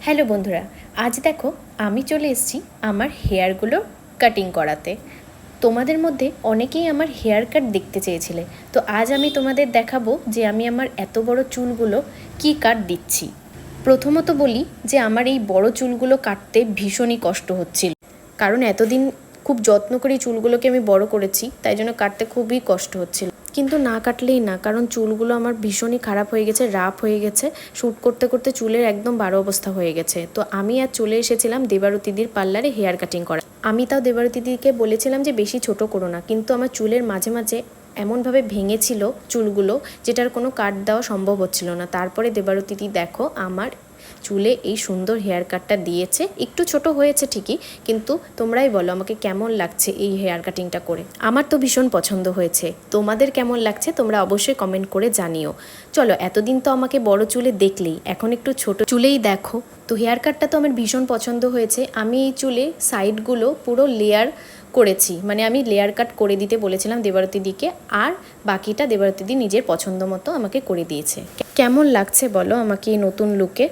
Hello বন্ধুরা, আজ দেখো আমি চলে এসেছি আমার হেয়ারগুলো কাটিং করাতে। তোমাদের মধ্যে অনেকেই আমার হেয়ার কাট দেখতে চেয়েছিলে, তো আজ আমি তোমাদের দেখাবো যে আমি আমার এত বড় চুলগুলো কি কাট দিচ্ছি। প্রথমত বলি যে আমার এই বড় চুলগুলো কাটতে ভীষণই কষ্ট হচ্ছিল, কারণ এতদিন খুব যত্ন করে চুলগুলোকে আমি বড় করেছি, তাই জন্য কাটতে খুবই কষ্ট হচ্ছিল। কিন্তু না কাটলেই না, কারণ চুলগুলো আমার ভীষণই খারাপ হয়ে গেছে, রাফ হয়ে গেছে, শ্যুট করতে করতে চুলের একদম বারো অবস্থা হয়ে গেছে। তো আমি আজ চলে এসেছিলাম দেবারতিদির পার্লারে হেয়ার কাটিং করা। আমি তাও দেবারতিদিকে বলেছিলাম যে বেশি ছোট করো না, কিন্তু আমার চুলের মাঝে মাঝে এমনভাবে ভেঙেছিল চুলগুলো যেটার কোনো কাট দেওয়া সম্ভব হচ্ছিল না। তারপরে দেবারতিদি দেখো আমার চুলে এই সুন্দর হেয়ার কাটটা দিয়েছে। একটু ছোট হয়েছে ঠিকই, কিন্তু তোমরাই বলো আমাকে কেমন লাগছে এই হেয়ার কাটিংটা করে। আমার তো ভীষণ পছন্দ হয়েছে, তোমাদের কেমন লাগছে তোমরা অবশ্যই কমেন্ট করে জানিও। চলো, এতদিন তো আমাকে বড় চুলে দেখলেই, এখন একটু ছোট চুলেই দেখো। তো হেয়ার কাটটা তো আমার ভীষণ পছন্দ হয়েছে। আমি এই চুলে সাইডগুলো পুরো লেয়ার করেছি, মানে আমি লেয়ার কাট করে দিতে বলেছিলাম দেবারতিদিকে, আর বাকিটা দেবারতিদি নিজের পছন্দ মতো আমাকে করে দিয়েছে। কেমন লাগছে বলো আমাকে এই নতুন লুকে।